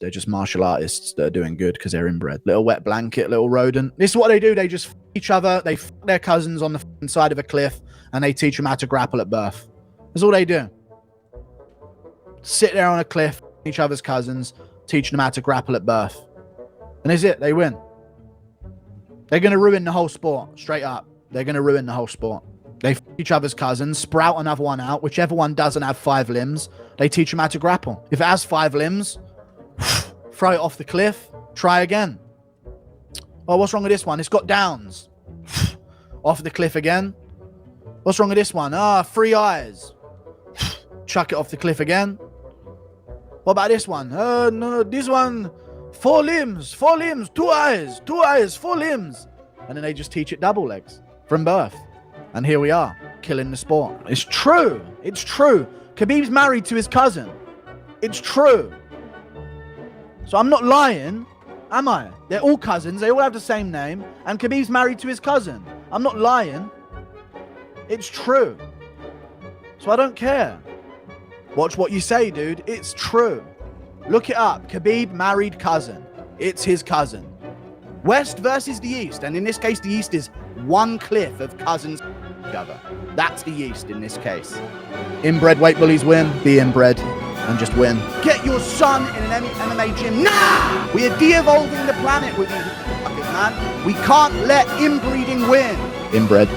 They're just martial artists that are doing good because they're inbred. Little wet blanket, little rodent. This is what they do. They just f each other. They f their cousins on the side of a cliff, and they teach them how to grapple at birth. That's all they do. Sit there on a cliff, each other's cousins, teaching them how to grapple at birth. And that's it. They win. They're going to ruin the whole sport. Straight up. They're going to ruin the whole sport. They f each other's cousins, sprout another one out. Whichever one doesn't have 5 limbs, they teach them how to grapple. If it has 5 limbs, throw it off the cliff. Try again. Oh, what's wrong with this one? It's got downs. Off the cliff again. What's wrong with this one? 3 eyes. Chuck it off the cliff again. What about this one? No, this one, 4 limbs, 4 limbs, 2 eyes, 2 eyes, 4 limbs. And then they just teach it double legs from birth. And here we are, killing the sport. It's true. It's true. Khabib's married to his cousin. It's true. So I'm not lying, am I? They're all cousins. They all have the same name. And Khabib's married to his cousin. I'm not lying. It's true. So I don't care. Watch what you say, dude. It's true. Look it up. Khabib married cousin. It's his cousin. West versus the East. And in this case, the East is one cliff of cousins together. That's the East in this case. Inbred weight bullies win. Be inbred and just win. Get your son in an MMA gym. Nah! We are de-evolving the planet with these fuckers, man. We can't let inbreeding win. Inbred.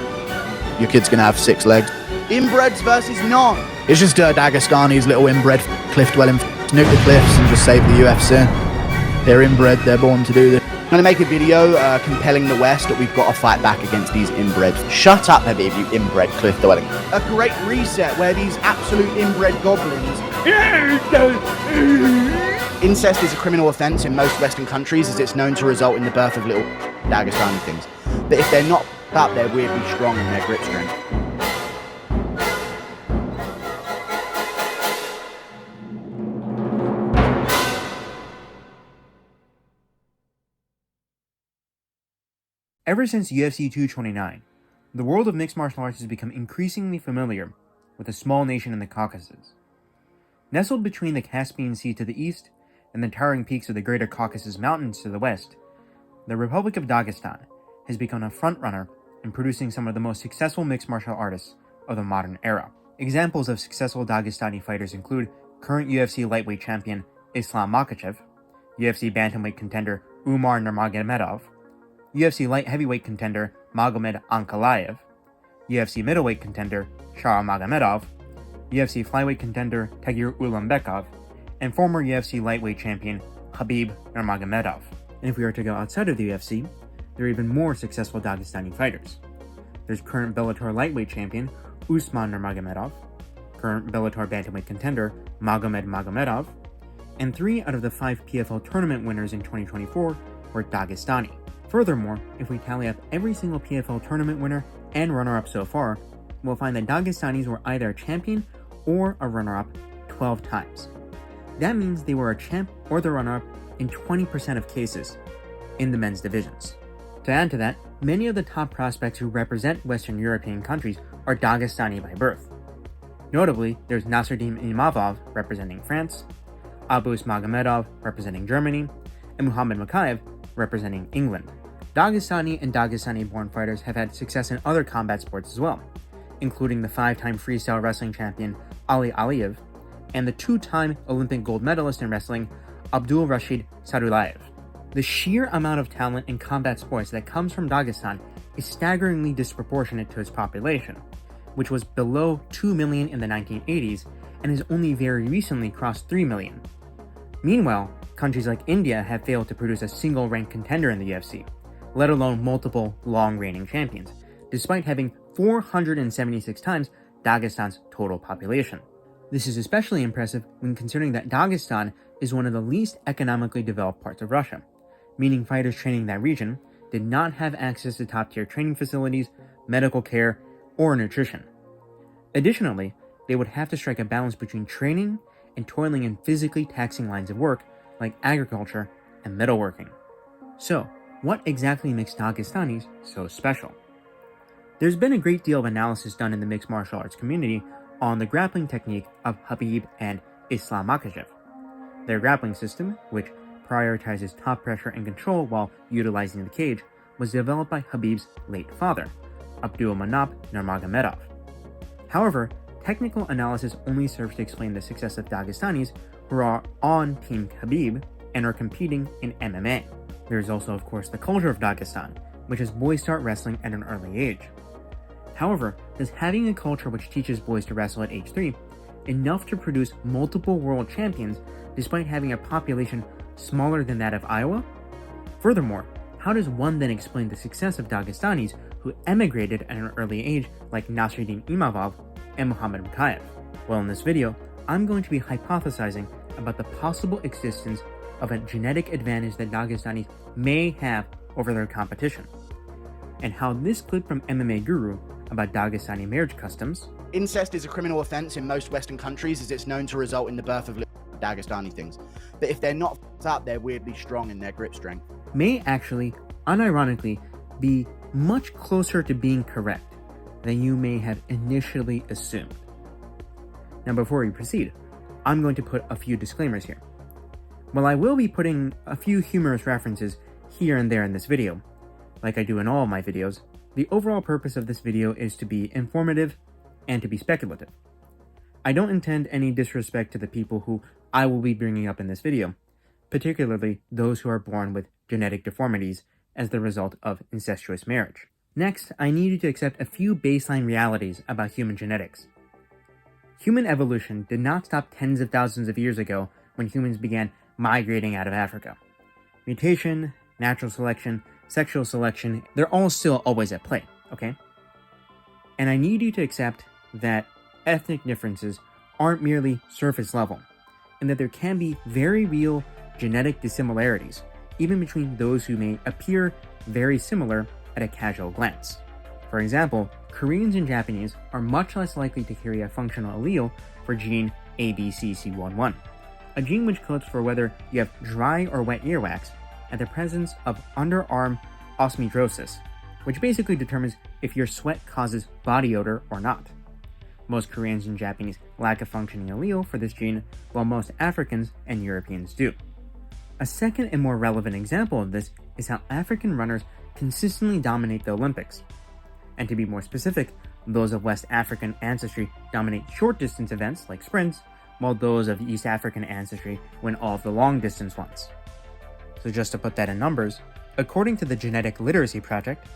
Your kid's gonna have 6 legs. Inbreds versus non. It's just Dagestanis, little inbred cliff-dwelling snoop the cliffs and just save the UFC. They're inbred, they're born to do this. I'm going to make a video compelling the West that we've got to fight back against these inbred. Shut up, Khabib, you inbred cliff-dwelling. A great reset where these absolute inbred goblins... Incest is a criminal offence in most Western countries as it's known to result in the birth of little Dagestani things. But if they're not up, they're weirdly strong in their grip strength. Ever since UFC 229, the world of mixed martial arts has become increasingly familiar with a small nation in the Caucasus. Nestled between the Caspian Sea to the east and the towering peaks of the Greater Caucasus Mountains to the west, the Republic of Dagestan has become a frontrunner in producing some of the most successful mixed martial artists of the modern era. Examples of successful Dagestani fighters include current UFC lightweight champion Islam Makhachev, UFC bantamweight contender Umar Nurmagomedov, UFC light heavyweight contender Magomed Ankalaev, UFC middleweight contender Shah Magomedov, UFC flyweight contender Tagir Ulanbekov, and former UFC lightweight champion Khabib Nurmagomedov. And if we are to go outside of the UFC, there are even more successful Dagestani fighters. There's current Bellator lightweight champion Usman Nurmagomedov, current Bellator bantamweight contender Magomed Magomedov, and 3 out of the 5 PFL tournament winners in 2024 were Dagestani. Furthermore, if we tally up every single PFL tournament winner and runner-up so far, we'll find that Dagestanis were either a champion or a runner-up 12 times. That means they were a champ or the runner-up in 20% of cases in the men's divisions. To add to that, many of the top prospects who represent Western European countries are Dagestani by birth. Notably, there's Nasruddin Imavov representing France, Abus Magomedov representing Germany, and Muhammad Makayev representing England. Dagestani and Dagestani-born fighters have had success in other combat sports as well, including the 5-time freestyle wrestling champion Ali Aliyev and the 2-time Olympic gold medalist in wrestling Abdul Rashid Sadulayev. The sheer amount of talent in combat sports that comes from Dagestan is staggeringly disproportionate to its population, which was below 2 million in the 1980s and has only very recently crossed 3 million. Meanwhile, countries like India have failed to produce a single ranked contender in the UFC, let alone multiple long-reigning champions, despite having 476 times Dagestan's total population. This is especially impressive when considering that Dagestan is one of the least economically developed parts of Russia, meaning fighters training that region did not have access to top-tier training facilities, medical care, or nutrition. Additionally, they would have to strike a balance between training and toiling in physically taxing lines of work like agriculture and metalworking. So, what exactly makes Dagestanis so special? There's been a great deal of analysis done in the mixed martial arts community on the grappling technique of Khabib and Islam Makhachev. Their grappling system, which prioritizes top pressure and control while utilizing the cage, was developed by Khabib's late father, Abdulmanap Nurmagomedov. However, technical analysis only serves to explain the success of Dagestanis who are on Team Khabib and are competing in MMA. There is also, of course, the culture of Dagestan, which has boys start wrestling at an early age. However, does having a culture which teaches boys to wrestle at age 3 enough to produce multiple world champions despite having a population smaller than that of Iowa? Furthermore, how does one then explain the success of Dagestanis who emigrated at an early age like Nasruddin Imavov and Muhammad Mukhayev? Well, in this video, I'm going to be hypothesizing about the possible existence of a genetic advantage that Dagestanis may have over their competition, and how this clip from MMA Guru about Dagestani marriage customs. Incest is a criminal offense in most Western countries, as it's known to result in the birth of Dagestani things. But if they're not up, they're weirdly strong in their grip strength. May actually, unironically, be much closer to being correct than you may have initially assumed. Now, before we proceed, I'm going to put a few disclaimers here. While I will be putting a few humorous references here and there in this video, like I do in all of my videos, the overall purpose of this video is to be informative and to be speculative. I don't intend any disrespect to the people who I will be bringing up in this video, particularly those who are born with genetic deformities as the result of incestuous marriage. Next, I need you to accept a few baseline realities about human genetics. Human evolution did not stop tens of thousands of years ago when humans began migrating out of Africa. Mutation, natural selection, sexual selection, they're all still always at play, okay? And I need you to accept that ethnic differences aren't merely surface level, and that there can be very real genetic dissimilarities, even between those who may appear very similar at a casual glance. For example, Koreans and Japanese are much less likely to carry a functional allele for gene ABCC11, a gene which codes for whether you have dry or wet earwax, and the presence of underarm osmidrosis, which basically determines if your sweat causes body odor or not. Most Koreans and Japanese lack a functioning allele for this gene, while most Africans and Europeans do. A second and more relevant example of this is how African runners consistently dominate the Olympics. And to be more specific, those of West African ancestry dominate short distance events like sprints, while those of East African ancestry win all of the long distance ones. So just to put that in numbers, according to the Genetic Literacy Project,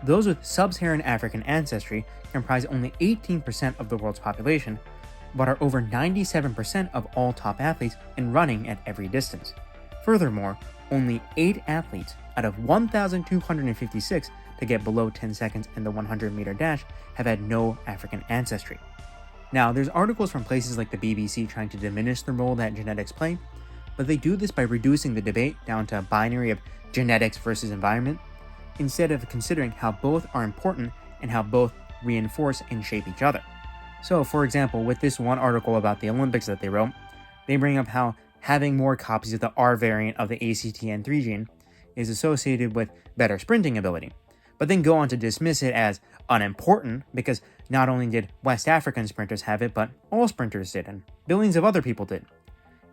those with sub-Saharan African ancestry comprise only 18% of the world's population, but are over 97% of all top athletes in running at every distance. Furthermore, only 8 athletes out of 1,256 to get below 10 seconds in the 100-meter dash have had no African ancestry. Now, there's articles from places like the BBC trying to diminish the role that genetics play, but they do this by reducing the debate down to a binary of genetics versus environment, instead of considering how both are important and how both reinforce and shape each other. So, for example, with this one article about the Olympics that they wrote, they bring up how having more copies of the R variant of the ACTN3 gene is associated with better sprinting ability, but then go on to dismiss it as unimportant because not only did West African sprinters have it, but all sprinters did, and billions of other people did.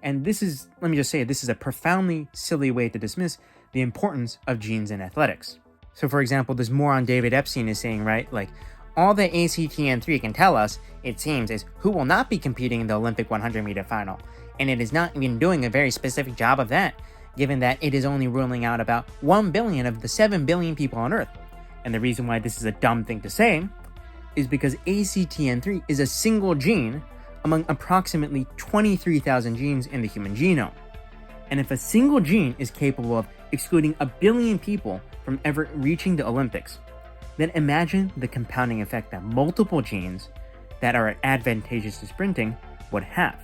And this is, let me just say, this is a profoundly silly way to dismiss the importance of genes in athletics. So for example, this moron David Epstein is saying, right, like, all that ACTN3 can tell us, it seems, is who will not be competing in the Olympic 100-meter final, and it is not even doing a very specific job of that, given that it is only ruling out about 1 billion of the 7 billion people on Earth. And the reason why this is a dumb thing to say is because ACTN3 is a single gene among approximately 23,000 genes in the human genome. And if a single gene is capable of excluding 1 billion people from ever reaching the Olympics, then imagine the compounding effect that multiple genes that are advantageous to sprinting would have.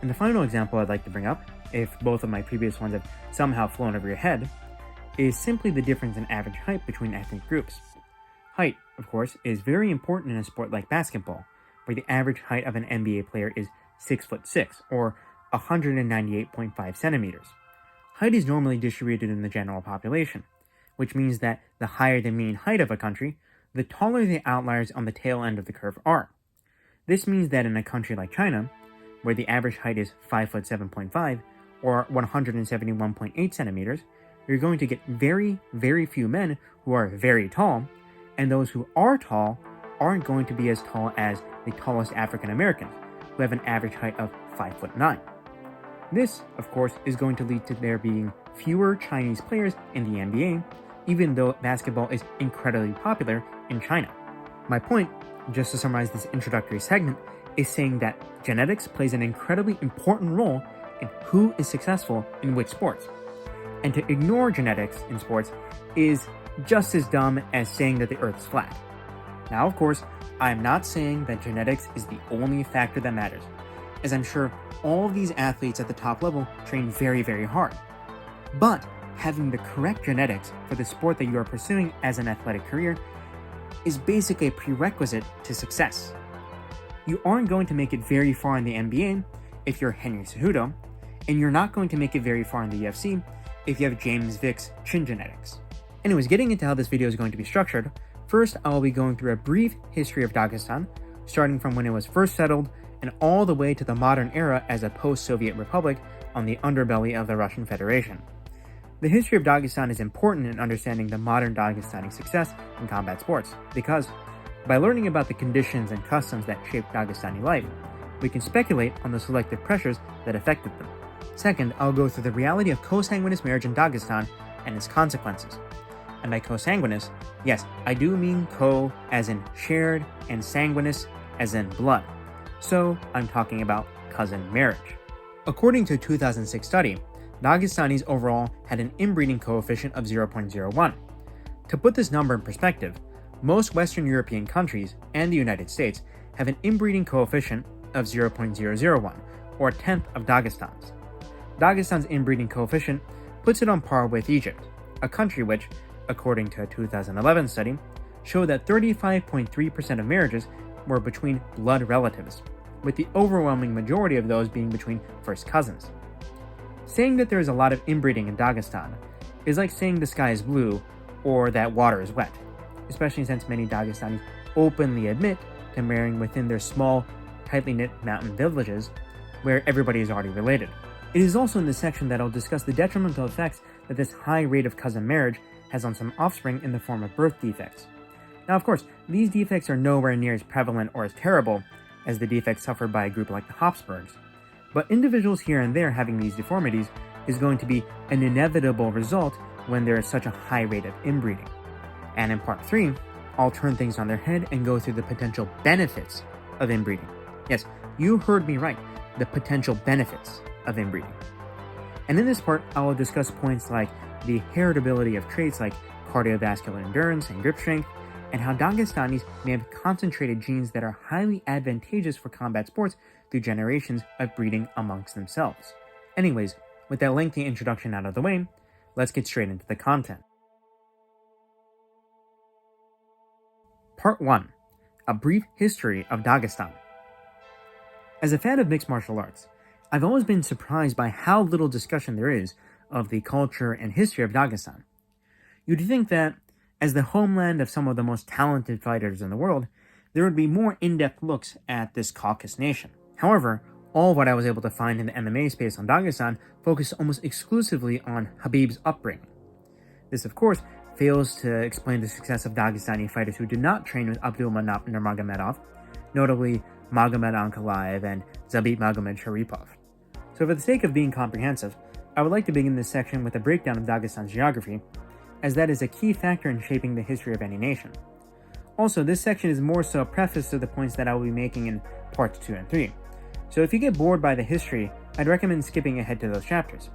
And the final example I'd like to bring up, if both of my previous ones have somehow flown over your head, is simply the difference in average height between ethnic groups. Height, of course, is very important in a sport like basketball, where the average height of an NBA player is 6'6", or 198.5 centimeters. Height is normally distributed in the general population, which means that the higher the mean height of a country, the taller the outliers on the tail end of the curve are. This means that in a country like China, where the average height is 5'7.5", or 171.8 centimeters, you're going to get very, very few men who are very tall, and those who are tall aren't going to be as tall as the tallest African Americans, who have an average height of 5'9". This, of course, is going to lead to there being fewer Chinese players in the NBA, even though basketball is incredibly popular in China. My point, just to summarize this introductory segment, is saying that genetics plays an incredibly important role in who is successful in which sports. And to ignore genetics in sports is just as dumb as saying that the Earth is flat. Now, of course, I'm not saying that genetics is the only factor that matters, as I'm sure all of these athletes at the top level train very, very hard. But having the correct genetics for the sport that you are pursuing as an athletic career is basically a prerequisite to success. You aren't going to make it very far in the NBA if you're Henry Cejudo, and you're not going to make it very far in the UFC if you have James Vick's chin genetics. Anyways, getting into how this video is going to be structured, first I will be going through a brief history of Dagestan, starting from when it was first settled and all the way to the modern era as a post-Soviet republic on the underbelly of the Russian Federation. The history of Dagestan is important in understanding the modern Dagestani success in combat sports, because by learning about the conditions and customs that shaped Dagestani life, we can speculate on the selective pressures that affected them. Second, I'll go through the reality of consanguineous marriage in Dagestan and its consequences. And by consanguineous, yes, I do mean co as in shared and sanguineous as in blood. So I'm talking about cousin marriage. According to a 2006 study, Dagestanis overall had an inbreeding coefficient of 0.01. To put this number in perspective, most Western European countries and the United States have an inbreeding coefficient of 0.001, or a tenth of Dagestan's. Dagestan's inbreeding coefficient puts it on par with Egypt, a country which, according to a 2011 study, showed that 35.3% of marriages were between blood relatives, with the overwhelming majority of those being between first cousins. Saying that there is a lot of inbreeding in Dagestan is like saying the sky is blue or that water is wet, especially since many Dagestanis openly admit to marrying within their small, tightly knit mountain villages where everybody is already related. It is also in this section that I'll discuss the detrimental effects that this high rate of cousin marriage has on some offspring in the form of birth defects. Now, of course, these defects are nowhere near as prevalent or as terrible as the defects suffered by a group like the Habsburgs, but individuals here and there having these deformities is going to be an inevitable result when there is such a high rate of inbreeding. And in part 3, I'll turn things on their head and go through the potential benefits of inbreeding. Yes, you heard me right, the potential benefits of inbreeding. And in this part, I will discuss points like the heritability of traits like cardiovascular endurance and grip strength, and how Dagestanis may have concentrated genes that are highly advantageous for combat sports through generations of breeding amongst themselves. Anyways, with that lengthy introduction out of the way, let's get straight into the content. Part 1. A brief history of Dagestan. As a fan of mixed martial arts, I've always been surprised by how little discussion there is of the culture and history of Dagestan. You'd think that, as the homeland of some of the most talented fighters in the world, there would be more in-depth looks at this Caucasus nation. However, all of what I was able to find in the MMA space on Dagestan focused almost exclusively on Khabib's upbringing. This, of course, fails to explain the success of Dagestani fighters who did not train with Abdulmanap Nurmagomedov, notably Magomed Ankalaev and Zabit Magomed Sharipov. So for the sake of being comprehensive, I would like to begin this section with a breakdown of Dagestan's geography, as that is a key factor in shaping the history of any nation. Also, this section is more so a preface to the points that I will be making in parts 2 and 3. So if you get bored by the history, I'd recommend skipping ahead to those chapters.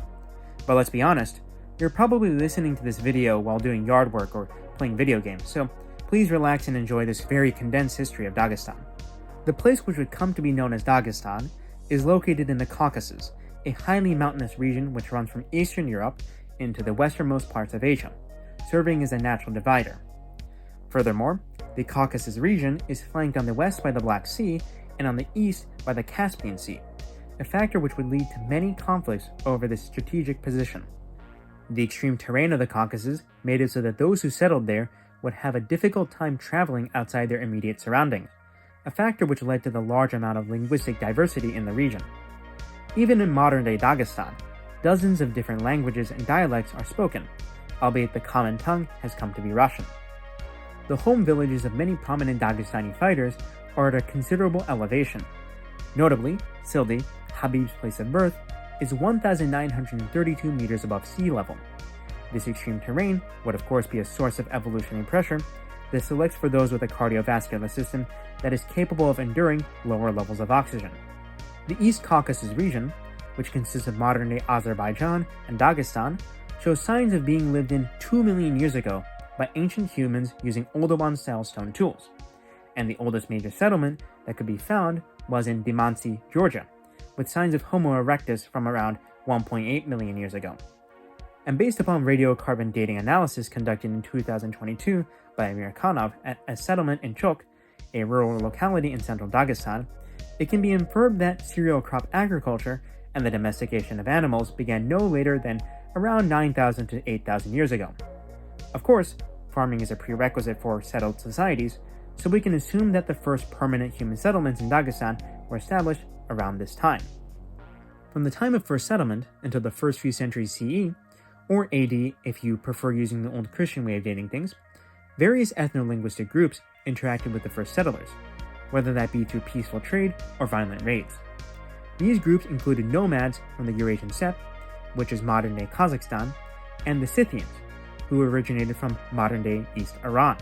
But let's be honest, you're probably listening to this video while doing yard work or playing video games, so please relax and enjoy this very condensed history of Dagestan. The place which would come to be known as Dagestan is located in the Caucasus, a highly mountainous region which runs from Eastern Europe into the westernmost parts of Asia, serving as a natural divider. Furthermore, the Caucasus region is flanked on the west by the Black Sea and on the east by the Caspian Sea, a factor which would lead to many conflicts over this strategic position. The extreme terrain of the Caucasus made it so that those who settled there would have a difficult time traveling outside their immediate surroundings, a factor which led to the large amount of linguistic diversity in the region. Even in modern-day Dagestan, dozens of different languages and dialects are spoken, albeit the common tongue has come to be Russian. The home villages of many prominent Dagestani fighters are at a considerable elevation. Notably, Sildi, Khabib's place of birth, is 1,932 meters above sea level. This extreme terrain would of course be a source of evolutionary pressure that selects for those with a cardiovascular system that is capable of enduring lower levels of oxygen. The East Caucasus region, which consists of modern-day Azerbaijan and Dagestan, shows signs of being lived in 2 million years ago by ancient humans using Oldowan-style stone tools, and the oldest major settlement that could be found was in Dimansi, Georgia, with signs of Homo erectus from around 1.8 million years ago. And based upon radiocarbon dating analysis conducted in 2022 by Amir Khanov at a settlement in Chok, a rural locality in central Dagestan, it can be inferred that cereal crop agriculture and the domestication of animals began no later than around 9,000 to 8,000 years ago. Of course, farming is a prerequisite for settled societies, so we can assume that the first permanent human settlements in Dagestan were established around this time. From the time of first settlement until the first few centuries CE, or AD if you prefer using the old Christian way of dating things, various ethno-linguistic groups interacted with the first settlers, whether that be through peaceful trade or violent raids. These groups included nomads from the Eurasian steppe, which is modern-day Kazakhstan, and the Scythians, who originated from modern-day East Iran.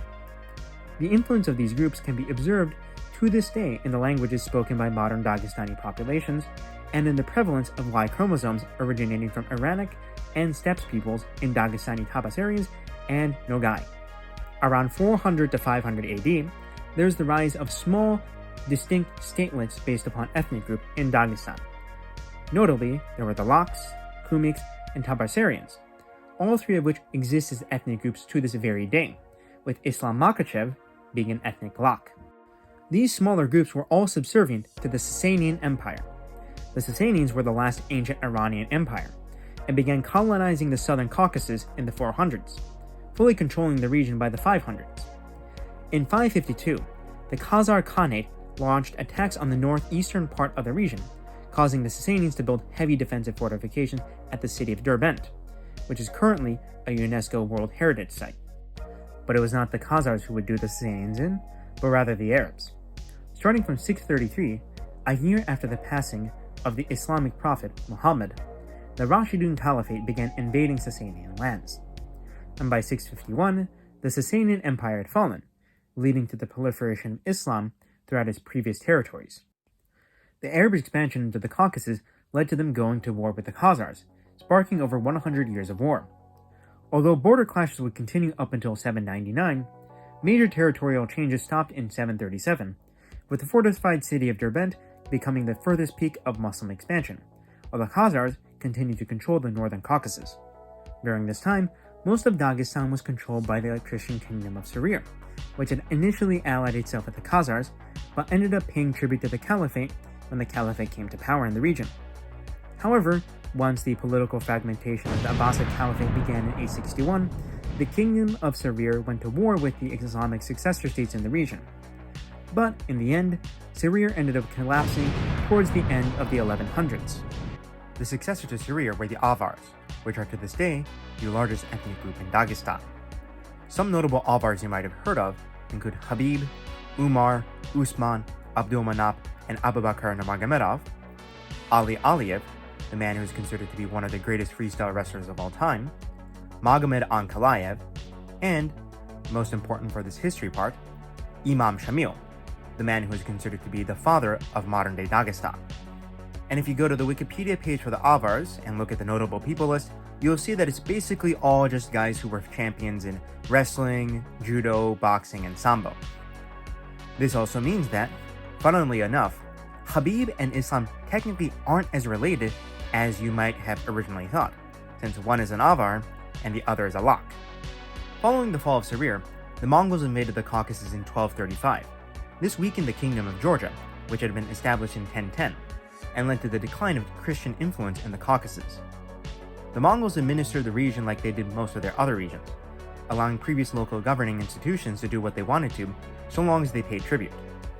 The influence of these groups can be observed to this day in the languages spoken by modern Dagestani populations and in the prevalence of Y-chromosomes originating from Iranic and steppes peoples in Dagestani tapas areas and Nogai. Around 400 to 500 AD, there's the rise of small, distinct statelets based upon ethnic group in Dagestan. Notably, there were the Laks, Kumiks, and Tabarsarians, all three of which exist as ethnic groups to this very day, with Islam Makhachev being an ethnic Lak. These smaller groups were all subservient to the Sasanian Empire. The Sassanians were the last ancient Iranian empire, and began colonizing the southern Caucasus in the 400s, fully controlling the region by the 500s. In 552, the Khazar Khanate launched attacks on the northeastern part of the region, causing the Sassanians to build heavy defensive fortifications at the city of Derbent, which is currently a UNESCO World Heritage Site. But it was not the Khazars who would do the Sassanians in, but rather the Arabs. Starting from 633, a year after the passing of the Islamic prophet Muhammad, the Rashidun Caliphate began invading Sassanian lands. And by 651, the Sassanian Empire had fallen, leading to the proliferation of Islam throughout its previous territories. The Arab expansion into the Caucasus led to them going to war with the Khazars, sparking over 100 years of war. Although border clashes would continue up until 799, major territorial changes stopped in 737, with the fortified city of Derbent becoming the furthest peak of Muslim expansion, while the Khazars continued to control the northern Caucasus. During this time, most of Dagestan was controlled by the Christian kingdom of Syria, which had initially allied itself with the Khazars, but ended up paying tribute to the Caliphate when the Caliphate came to power in the region. However, once the political fragmentation of the Abbasid Caliphate began in 861, the Kingdom of Syria went to war with the Islamic successor states in the region. But in the end, Syria ended up collapsing towards the end of the 1100s. The successors to Syria were the Avars, which are to this day the largest ethnic group in Dagestan. Some notable Avars you might have heard of include Khabib, Umar, Usman, Abdulmanap, and Abubakar Nurmagomedov, Ali Aliyev, the man who is considered to be one of the greatest freestyle wrestlers of all time, Magomed Ankalaev, and, most important for this history part, Imam Shamil, the man who is considered to be the father of modern-day Dagestan. And if you go to the Wikipedia page for the Avars and look at the notable people list, you'll see that it's basically all just guys who were champions in wrestling, judo, boxing, and sambo. This also means that, funnily enough, Khabib and Islam technically aren't as related as you might have originally thought, since one is an Avar and the other is a Lak. Following the fall of Syria, the Mongols invaded the Caucasus in 1235. This weakened the Kingdom of Georgia, which had been established in 1010, and led to the decline of Christian influence in the Caucasus. The Mongols administered the region like they did most of their other regions, allowing previous local governing institutions to do what they wanted to, so long as they paid tribute.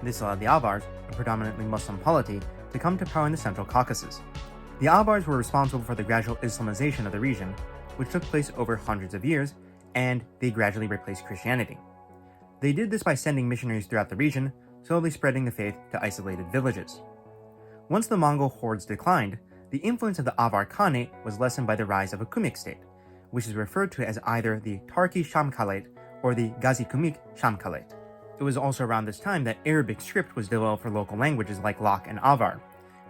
This allowed the Avars, a predominantly Muslim polity, to come to power in the central Caucasus. The Avars were responsible for the gradual Islamization of the region, which took place over hundreds of years, and they gradually replaced Christianity. They did this by sending missionaries throughout the region, slowly spreading the faith to isolated villages. Once the Mongol hordes declined, the influence of the Avar Khanate was lessened by the rise of a Kumyk state, which is referred to as either the Tarki Shamkhalate or the Ghazi Kumyk Shamkhalate. It was also around this time that Arabic script was developed for local languages like Lak and Avar,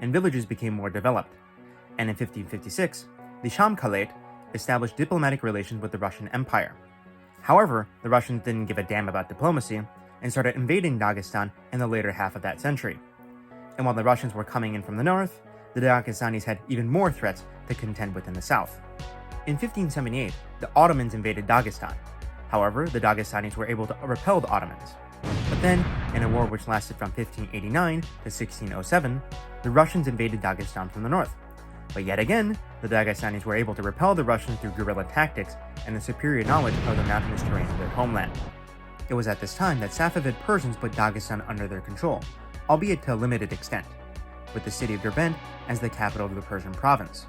and villages became more developed. And in 1556, the Shamkhalate established diplomatic relations with the Russian Empire. However, the Russians didn't give a damn about diplomacy and started invading Dagestan in the later half of that century. And while the Russians were coming in from the north, the Dagestanis had even more threats to contend with in the south. In 1578, the Ottomans invaded Dagestan. However, the Dagestanis were able to repel the Ottomans. But then, in a war which lasted from 1589 to 1607, the Russians invaded Dagestan from the north. But yet again, the Dagestanis were able to repel the Russians through guerrilla tactics and the superior knowledge of the mountainous terrain of their homeland. It was at this time that Safavid Persians put Dagestan under their control, albeit to a limited extent, with the city of Derbent as the capital of the Persian province.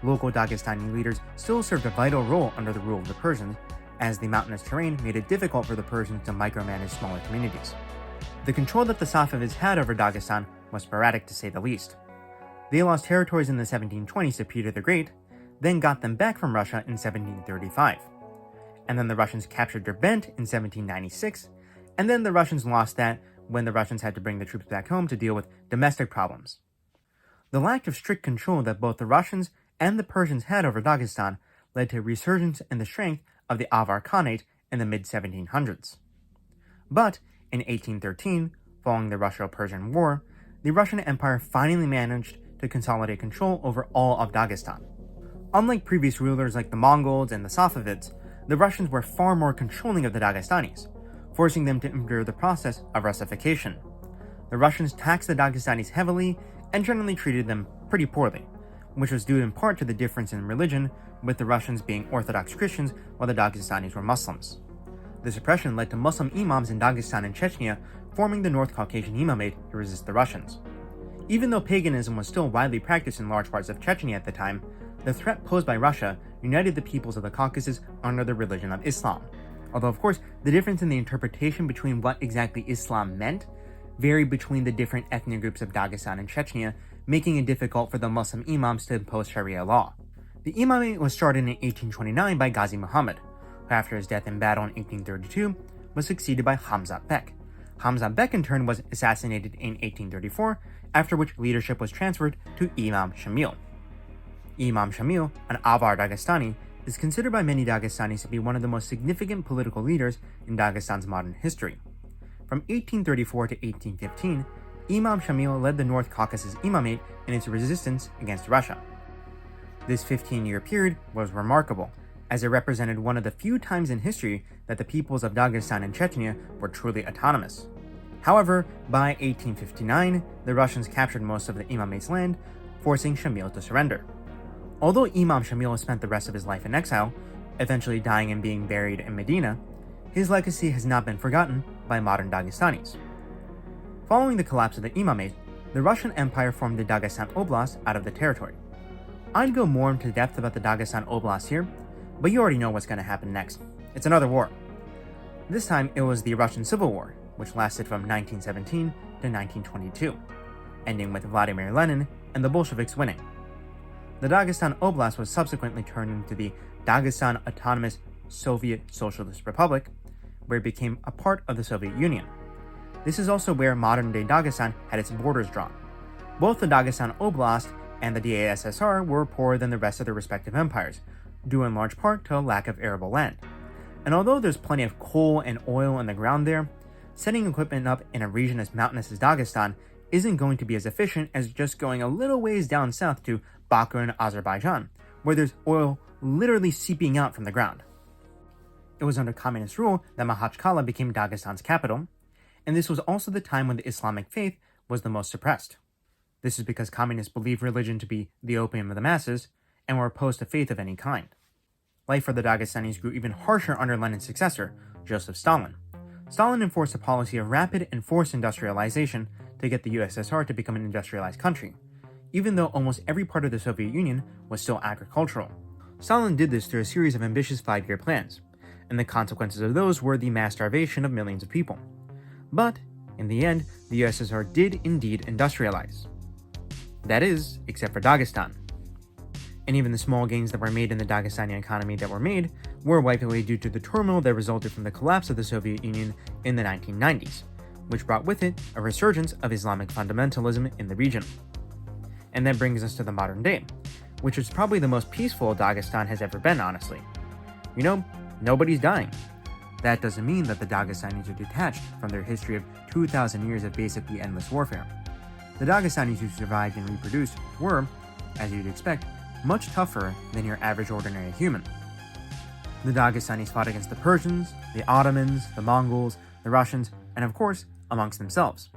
Local Dagestani leaders still served a vital role under the rule of the Persians, as the mountainous terrain made it difficult for the Persians to micromanage smaller communities. The control that the Safavids had over Dagestan was sporadic to say the least. They lost territories in the 1720s to Peter the Great, then got them back from Russia in 1735. And then the Russians captured Derbent in 1796, and then the Russians lost that when the Russians had to bring the troops back home to deal with domestic problems. The lack of strict control that both the Russians and the Persians had over Dagestan led to a resurgence in the strength of the Avar Khanate in the mid-1700s. But in 1813, following the Russo-Persian War, the Russian Empire finally managed to consolidate control over all of Dagestan. Unlike previous rulers like the Mongols and the Safavids, the Russians were far more controlling of the Dagestanis, forcing them to endure the process of Russification. The Russians taxed the Dagestanis heavily and generally treated them pretty poorly, which was due in part to the difference in religion, with the Russians being Orthodox Christians while the Dagestanis were Muslims. This oppression led to Muslim imams in Dagestan and Chechnya forming the North Caucasian Imamate to resist the Russians. Even though paganism was still widely practiced in large parts of Chechnya at the time, the threat posed by Russia united the peoples of the Caucasus under the religion of Islam. Although, of course, the difference in the interpretation between what exactly Islam meant varied between the different ethnic groups of Dagestan and Chechnya, making it difficult for the Muslim imams to impose Sharia law. The imamate was started in 1829 by Ghazi Muhammad, who after his death in battle in 1832 was succeeded by Hamza Bek. Hamza Bek in turn was assassinated in 1834, after which leadership was transferred to Imam Shamil. Imam Shamil, an Avar Dagestani, is considered by many Dagestanis to be one of the most significant political leaders in Dagestan's modern history. From 1834 to 1815, Imam Shamil led the North Caucasus Imamate in its resistance against Russia. This 15-year period was remarkable, as it represented one of the few times in history that the peoples of Dagestan and Chechnya were truly autonomous. However, by 1859, the Russians captured most of the Imamate's land, forcing Shamil to surrender. Although Imam Shamil spent the rest of his life in exile, eventually dying and being buried in Medina, his legacy has not been forgotten by modern Dagestanis. Following the collapse of the Imamate, the Russian Empire formed the Dagestan Oblast out of the territory. I'd go more into depth about the Dagestan Oblast here, but you already know what's going to happen next. It's another war. This time it was the Russian Civil War, which lasted from 1917 to 1922, ending with Vladimir Lenin and the Bolsheviks winning. The Dagestan Oblast was subsequently turned into the Dagestan Autonomous Soviet Socialist Republic, where it became a part of the Soviet Union. This is also where modern-day Dagestan had its borders drawn. Both the Dagestan Oblast and the DASSR were poorer than the rest of their respective empires, due in large part to a lack of arable land. And although there's plenty of coal and oil in the ground there, setting equipment up in a region as mountainous as Dagestan isn't going to be as efficient as just going a little ways down south to Baku in Azerbaijan, where there's oil literally seeping out from the ground. It was under communist rule that Makhachkala became Dagestan's capital, and this was also the time when the Islamic faith was the most suppressed. This is because communists believed religion to be the opium of the masses and were opposed to faith of any kind. Life for the Dagestanis grew even harsher under Lenin's successor, Joseph Stalin. Stalin enforced a policy of rapid and forced industrialization to get the USSR to become an industrialized country, even though almost every part of the Soviet Union was still agricultural. Stalin did this through a series of ambitious 5-year plans, and the consequences of those were the mass starvation of millions of people. But, in the end, the USSR did indeed industrialize. That is, except for Dagestan. And even the small gains that were made in the Dagestani economy that were made were wiped away due to the turmoil that resulted from the collapse of the Soviet Union in the 1990s, which brought with it a resurgence of Islamic fundamentalism in the region. And that brings us to the modern day, which is probably the most peaceful Dagestan has ever been, honestly. You know, nobody's dying. That doesn't mean that the Dagestanis are detached from their history of 2,000 years of basically endless warfare. The Dagestanis who survived and reproduced were, as you'd expect, much tougher than your average ordinary human. The Dagestanis fought against the Persians, the Ottomans, the Mongols, the Russians, and of course, amongst themselves.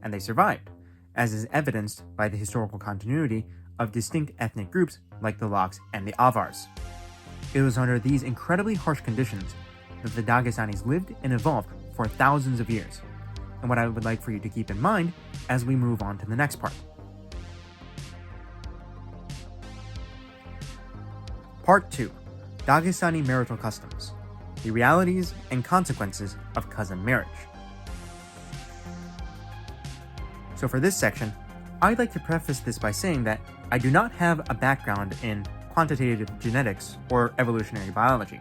And they survived, as is evidenced by the historical continuity of distinct ethnic groups like the Laks and the Avars. It was under these incredibly harsh conditions that the Dagestanis lived and evolved for thousands of years, and what I would like for you to keep in mind as we move on to the next part. Part 2. Dagestani marital customs, the realities and consequences of cousin marriage. So for this section, I'd like to preface this by saying that I do not have a background in quantitative genetics or evolutionary biology.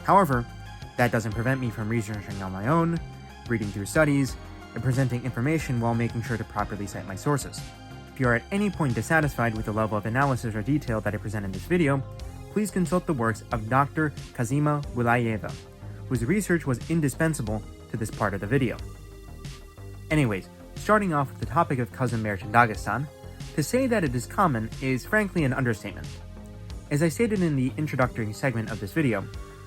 However, that doesn't prevent me from researching on my own, reading through studies, and presenting information while making sure to properly cite my sources. If you are at any point dissatisfied with the level of analysis or detail that I present in this video, please consult the works of Dr. Kazima Wilayeva, whose research was indispensable to this part of the video. Anyways, starting off with the topic of cousin marriage in Dagestan, to say that it is common is frankly an understatement. As I stated in the introductory segment of this video,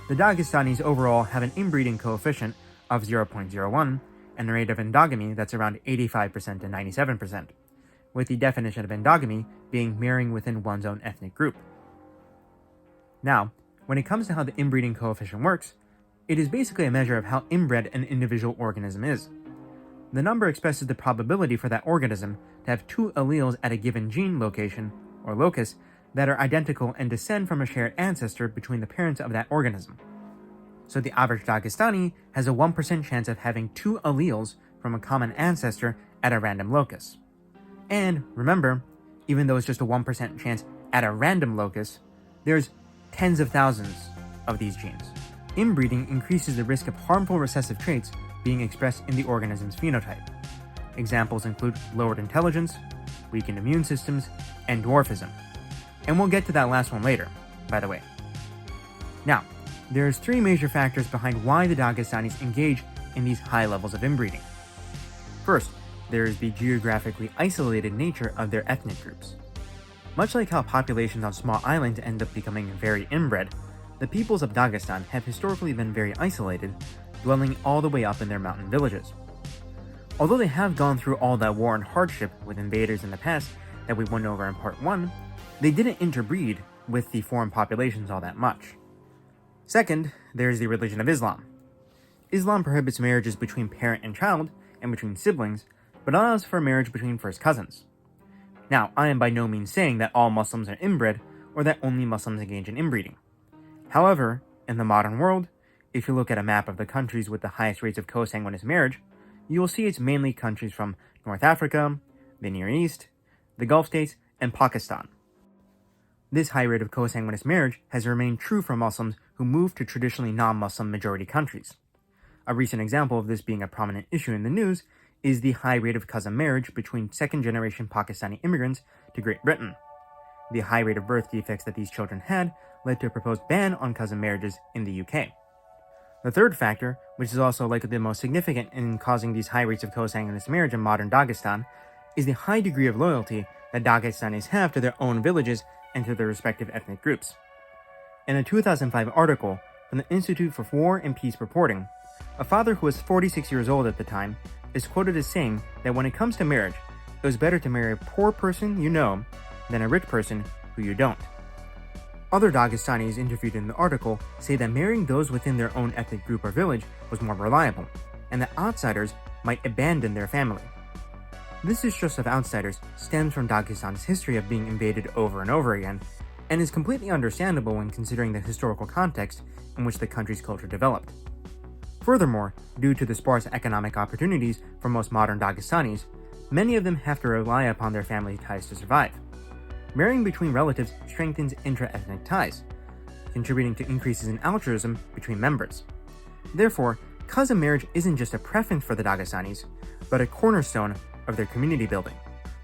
the Dagestanis overall have an inbreeding coefficient of 0.01 and a rate of endogamy that's around 85% to 97%, with the definition of endogamy being marrying within one's own ethnic group. Now, when it comes to how the inbreeding coefficient works, it is basically a measure of how inbred an individual organism is. The number expresses the probability for that organism to have 2 alleles at a given gene location, or locus, that are identical and descend from a shared ancestor between the parents of that organism. So the average Dagestani has a 1% chance of having 2 alleles from a common ancestor at a random locus. And remember, even though it's just a 1% chance at a random locus, there's tens of thousands of these genes. Inbreeding increases the risk of harmful recessive traits being expressed in the organism's phenotype. Examples include lowered intelligence, weakened immune systems, and dwarfism. And we'll get to that last one later, by the way. Now, there's 3 major factors behind why the Dagestanis engage in these high levels of inbreeding. First, there is the geographically isolated nature of their ethnic groups. Much like how populations on small islands end up becoming very inbred, the peoples of Dagestan have historically been very isolated, dwelling all the way up in their mountain villages. Although they have gone through all that war and hardship with invaders in the past that we went over in part 1, they didn't interbreed with the foreign populations all that much. Second, there's the religion of Islam. Islam prohibits marriages between parent and child, and between siblings, but allows for marriage between first cousins. Now, I am by no means saying that all Muslims are inbred, or that only Muslims engage in inbreeding. However, in the modern world, if you look at a map of the countries with the highest rates of consanguineous marriage, you will see it's mainly countries from North Africa, the Near East, the Gulf states, and Pakistan. This high rate of consanguineous marriage has remained true for Muslims who moved to traditionally non-Muslim majority countries. A recent example of this being a prominent issue in the news is the high rate of cousin marriage between second-generation Pakistani immigrants to Great Britain. The high rate of birth defects that these children had led to a proposed ban on cousin marriages in the UK. The third factor, which is also likely the most significant in causing these high rates of consanguineous marriage in modern Dagestan, is the high degree of loyalty that Dagestanis have to their own villages and to their respective ethnic groups. In a 2005 article from the Institute for War and Peace Reporting, a father who was 46 years old at the time is quoted as saying that when it comes to marriage, it was better to marry a poor person you know than a rich person who you don't. Other Dagestanis interviewed in the article say that marrying those within their own ethnic group or village was more reliable, and that outsiders might abandon their family. This distrust of outsiders stems from Dagestan's history of being invaded over and over again, and is completely understandable when considering the historical context in which the country's culture developed. Furthermore, due to the sparse economic opportunities for most modern Dagestanis, many of them have to rely upon their family ties to survive. Marrying between relatives strengthens intra-ethnic ties, contributing to increases in altruism between members. Therefore, cousin marriage isn't just a preference for the Dagestanis, but a cornerstone of their community building.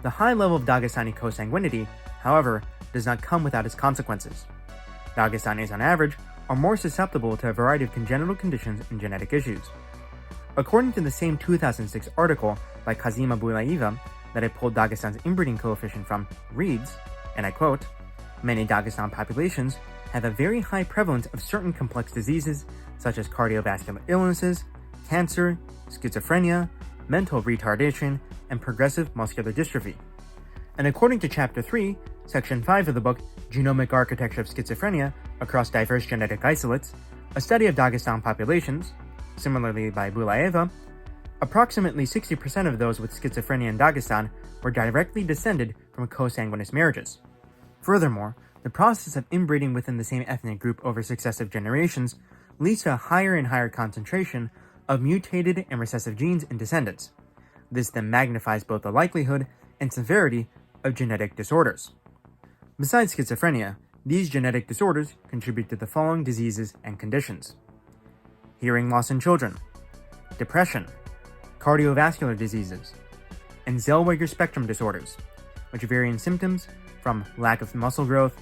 The high level of Dagestani consanguinity, however, does not come without its consequences. Dagestanis, on average, are more susceptible to a variety of congenital conditions and genetic issues. According to the same 2006 article by Kazima Bulaeva that I pulled Dagestan's inbreeding coefficient from, reads, and I quote, "Many Dagestan populations have a very high prevalence of certain complex diseases such as cardiovascular illnesses, cancer, schizophrenia, mental retardation, and progressive muscular dystrophy." And according to Chapter 3, Section 5 of the book Genomic Architecture of Schizophrenia Across Diverse Genetic Isolates, a study of Dagestan populations, similarly by Bulaeva, approximately 60% of those with schizophrenia in Dagestan were directly descended from consanguineous marriages. Furthermore, the process of inbreeding within the same ethnic group over successive generations leads to a higher and higher concentration of mutated and recessive genes in descendants. This then magnifies both the likelihood and severity of genetic disorders. Besides schizophrenia, these genetic disorders contribute to the following diseases and conditions: hearing loss in children, depression, cardiovascular diseases, and Zellweger spectrum disorders, which vary in symptoms from lack of muscle growth,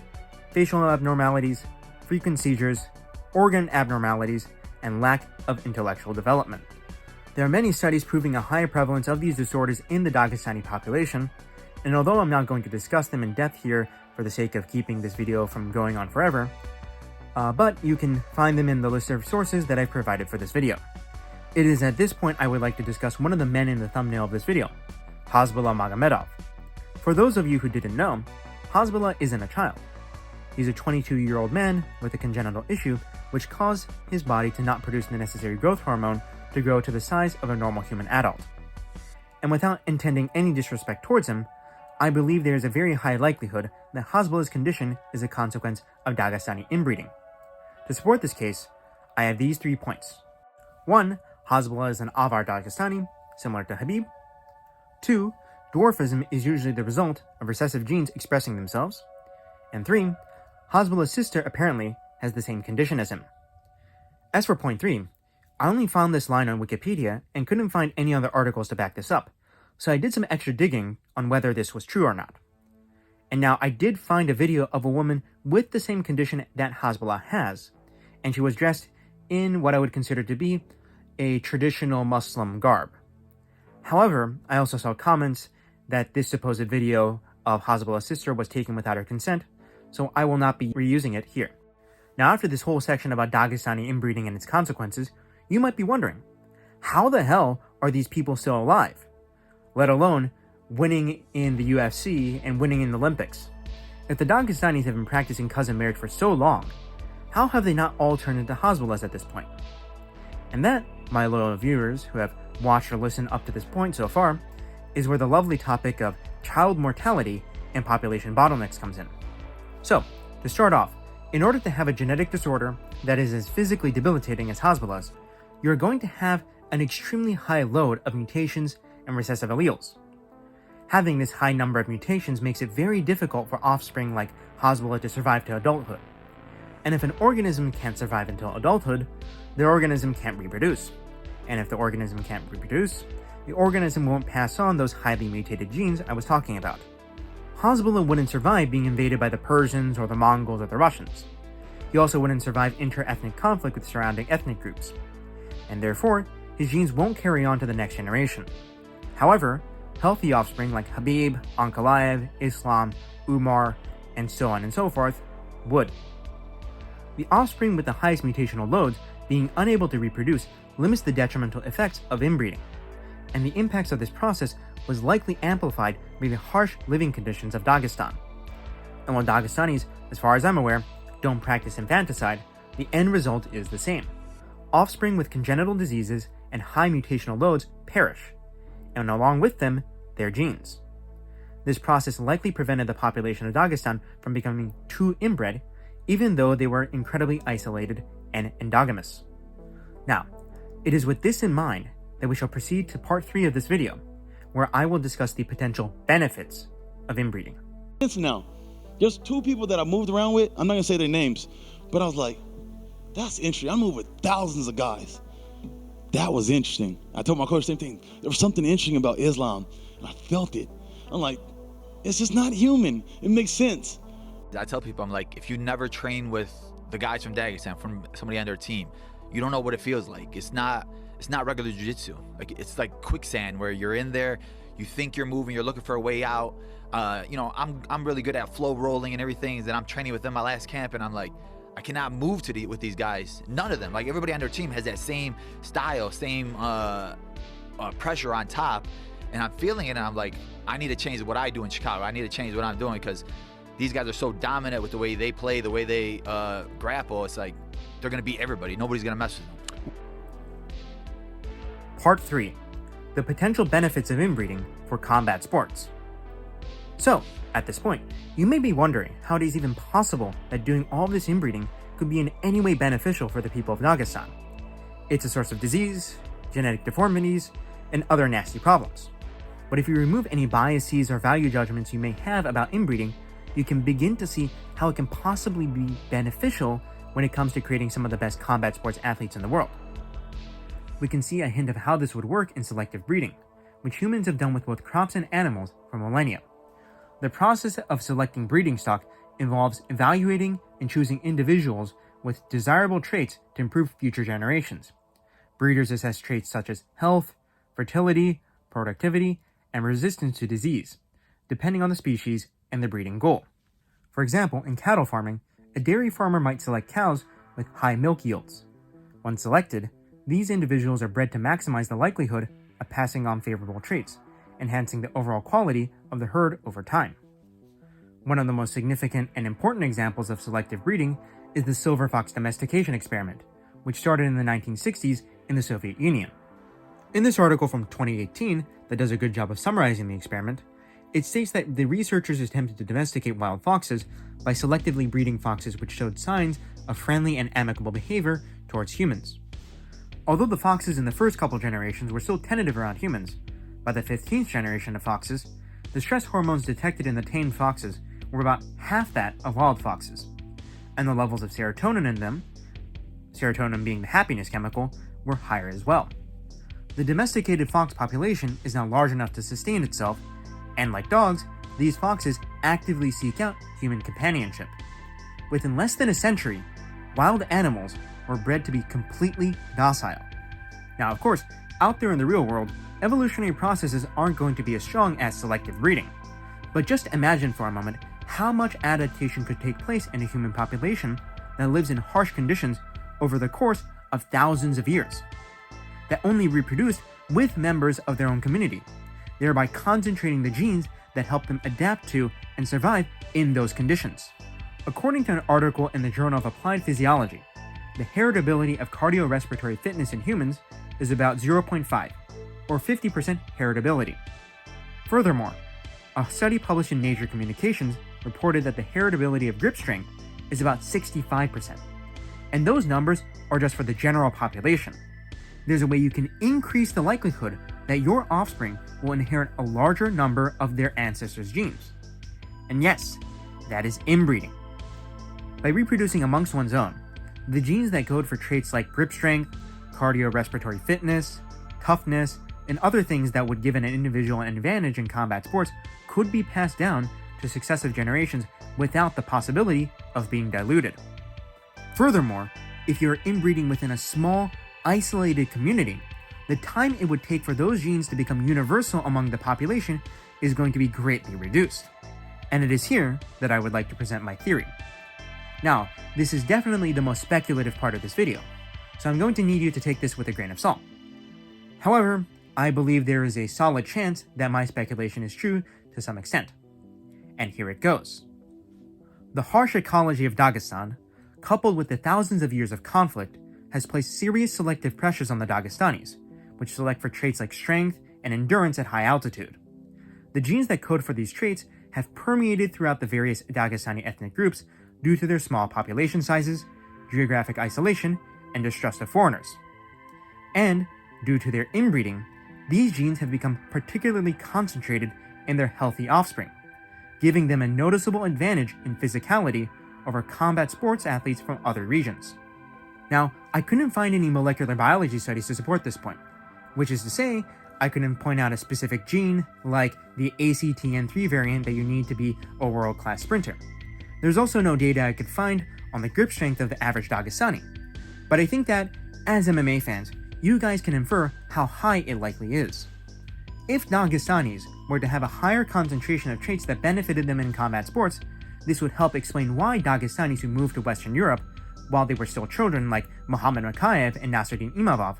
facial abnormalities, frequent seizures, organ abnormalities, and lack of intellectual development. There are many studies proving a high prevalence of these disorders in the Dagestani population, and although I'm not going to discuss them in depth here for the sake of keeping this video from going on forever, but you can find them in the list of sources that I've provided for this video. It is at this point I would like to discuss one of the men in the thumbnail of this video, Hasbullah Magomedov. For those of you who didn't know, Hasbullah isn't a child. He's a 22-year-old man with a congenital issue which caused his body to not produce the necessary growth hormone to grow to the size of a normal human adult. And without intending any disrespect towards him, I believe there is a very high likelihood that Hasbullah's condition is a consequence of Dagestani inbreeding. To support this case, I have these 3 points. 1. Hasbullah is an Avar Dagestani, similar to Khabib. 2. Dwarfism is usually the result of recessive genes expressing themselves. And 3. Hasbullah's sister apparently has the same condition as him. As for point 3, I only found this line on Wikipedia and couldn't find any other articles to back this up, so I did some extra digging on whether this was true or not. And now I did find a video of a woman with the same condition that Hasbullah has, and she was dressed in what I would consider to be a traditional Muslim garb. However, I also saw comments that this supposed video of Hasbullah's sister was taken without her consent, so I will not be reusing it here. Now, after this whole section about Dagestani inbreeding and its consequences, you might be wondering, how the hell are these people still alive? Let alone winning in the UFC and winning in the Olympics. If the Dagestanis have been practicing cousin marriage for so long, how have they not all turned into Hasbullahs at this point? And that, my loyal viewers who have watched or listened up to this point so far, is where the lovely topic of child mortality and population bottlenecks comes in. So, to start off, in order to have a genetic disorder that is as physically debilitating as Hasbullah's, you're going to have an extremely high load of mutations and recessive alleles. Having this high number of mutations makes it very difficult for offspring like Hasbullah to survive to adulthood. And if an organism can't survive until adulthood, the organism can't reproduce. And if the organism can't reproduce, the organism won't pass on those highly mutated genes I was talking about. Hasbullah wouldn't survive being invaded by the Persians or the Mongols or the Russians. He also wouldn't survive inter-ethnic conflict with surrounding ethnic groups. And therefore, his genes won't carry on to the next generation. However, healthy offspring like Khabib, Ankalaev, Islam, Umar, and so on and so forth would. The offspring with the highest mutational loads being unable to reproduce limits the detrimental effects of inbreeding, and the impacts of this process was likely amplified by the harsh living conditions of Dagestan. And while Dagestanis, as far as I'm aware, don't practice infanticide, the end result is the same. Offspring with congenital diseases and high mutational loads perish, and along with them, their genes. This process likely prevented the population of Dagestan from becoming too inbred, even though they were incredibly isolated and endogamous. Now, it is with this in mind that we shall proceed to part 3 of this video, where I will discuss the potential benefits of inbreeding. Now, there's 2 people that I moved around with. I'm not gonna say their names, but I was like, that's interesting. I moved with thousands of guys. That was interesting. I told my coach the same thing. There was something interesting about Islam, and I felt it. I'm like, it's just not human. It makes sense. I tell people, I'm like, if you never train with the guys from Dagestan, from somebody on their team, you don't know what it feels like. It's not regular jiu-jitsu. Like, it's like quicksand where you're in there, you think you're moving, you're looking for a way out. You know, I'm really good at flow rolling and everything. Then I'm training with them my last camp, and I'm like, I cannot move with these guys. None of them. Like, everybody on their team has that same style, same pressure on top, and I'm feeling it. And I'm like, I need to change what I do in Chicago. I need to change what I'm doing, because these guys are so dominant with the way they play, the way they grapple. It's like they're gonna beat everybody. Nobody's gonna mess with them. Part 3. The potential benefits of inbreeding for combat sports. So, at this point, you may be wondering how it is even possible that doing all this inbreeding could be in any way beneficial for the people of Dagestan. It's a source of disease, genetic deformities, and other nasty problems. But if you remove any biases or value judgments you may have about inbreeding, you can begin to see how it can possibly be beneficial when it comes to creating some of the best combat sports athletes in the world. We can see a hint of how this would work in selective breeding, which humans have done with both crops and animals for millennia. The process of selecting breeding stock involves evaluating and choosing individuals with desirable traits to improve future generations. Breeders assess traits such as health, fertility, productivity, and resistance to disease, depending on the species and the breeding goal. For example, in cattle farming, a dairy farmer might select cows with high milk yields. Once selected, these individuals are bred to maximize the likelihood of passing on favorable traits, enhancing the overall quality of the herd over time. One of the most significant and important examples of selective breeding is the silver fox domestication experiment, which started in the 1960s in the Soviet Union. In this article from 2018 that does a good job of summarizing the experiment, it states that the researchers attempted to domesticate wild foxes by selectively breeding foxes which showed signs of friendly and amicable behavior towards humans. Although the foxes in the first couple generations were still tentative around humans, by the 15th generation of foxes, the stress hormones detected in the tamed foxes were about half that of wild foxes, and the levels of serotonin in them, serotonin being the happiness chemical, were higher as well. The domesticated fox population is now large enough to sustain itself, and like dogs, these foxes actively seek out human companionship. Within less than a century, wild animals were bred to be completely docile. Now, of course, out there in the real world, evolutionary processes aren't going to be as strong as selective breeding. But just imagine for a moment how much adaptation could take place in a human population that lives in harsh conditions over the course of thousands of years, that only reproduced with members of their own community, thereby concentrating the genes that help them adapt to and survive in those conditions. According to an article in the Journal of Applied Physiology, the heritability of cardiorespiratory fitness in humans is about 0.5, or 50% heritability. Furthermore, a study published in Nature Communications reported that the heritability of grip strength is about 65%. And those numbers are just for the general population. There's a way you can increase the likelihood that your offspring will inherit a larger number of their ancestors' genes. And yes, that is inbreeding. By reproducing amongst one's own, the genes that code for traits like grip strength, cardiorespiratory fitness, toughness, and other things that would give an individual an advantage in combat sports could be passed down to successive generations without the possibility of being diluted. Furthermore, if you're inbreeding within a small, isolated community, the time it would take for those genes to become universal among the population is going to be greatly reduced. And it is here that I would like to present my theory. Now, this is definitely the most speculative part of this video, so I'm going to need you to take this with a grain of salt. However, I believe there is a solid chance that my speculation is true to some extent. And here it goes. The harsh ecology of Dagestan, coupled with the thousands of years of conflict, has placed serious selective pressures on the Dagestanis, which select for traits like strength and endurance at high altitude. the genes that code for these traits have permeated throughout the various Dagestani ethnic groups due to their small population sizes, geographic isolation, and distrust of foreigners. And, due to their inbreeding, these genes have become particularly concentrated in their healthy offspring, giving them a noticeable advantage in physicality over combat sports athletes from other regions. Now, I couldn't find any molecular biology studies to support this point, which is to say, I couldn't point out a specific gene, like the ACTN3 variant that you need to be a world-class sprinter. There's also no data I could find on the grip strength of the average Dagestani, but I think that, as MMA fans, you guys can infer how high it likely is. If Dagestanis were to have a higher concentration of traits that benefited them in combat sports, this would help explain why Dagestanis who moved to Western Europe while they were still children like Mohammad Makayev and Nasruddin Imavov,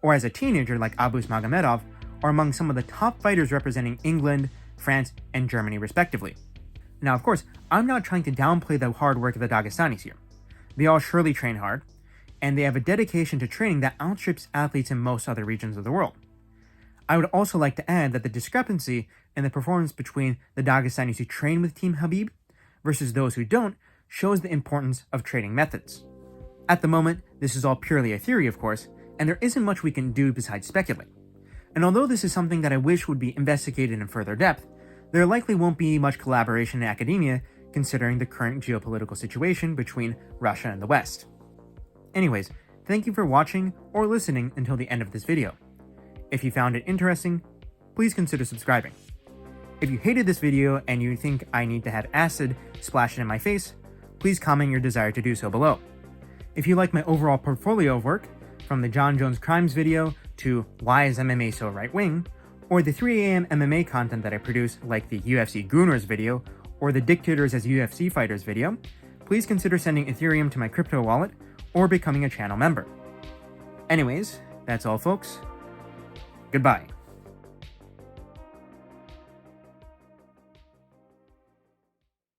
or as a teenager like Abus Magomedov, are among some of the top fighters representing England, France, and Germany respectively. Now of course, I'm not trying to downplay the hard work of the Dagestanis here. They all surely train hard, and they have a dedication to training that outstrips athletes in most other regions of the world. I would also like to add that the discrepancy in the performance between the Dagestanis who train with Team Khabib versus those who don't shows the importance of training methods. At the moment, this is all purely a theory, of course, and there isn't much we can do besides speculate. And although this is something that I wish would be investigated in further depth, there likely won't be much collaboration in academia considering the current geopolitical situation between Russia and the West. Anyways, thank you for watching or listening until the end of this video. If you found it interesting, please consider subscribing. If you hated this video and you think I need to have acid splashed in my face, please comment your desire to do so below. If you like my overall portfolio of work, from the John Jones Crimes video to Why is MMA so right-wing, or the 3 AM MMA content that I produce like the UFC Gooners video or the Dictators as UFC Fighters video, please consider sending Ethereum to my crypto wallet or becoming a channel member. Anyways, that's all folks. Goodbye.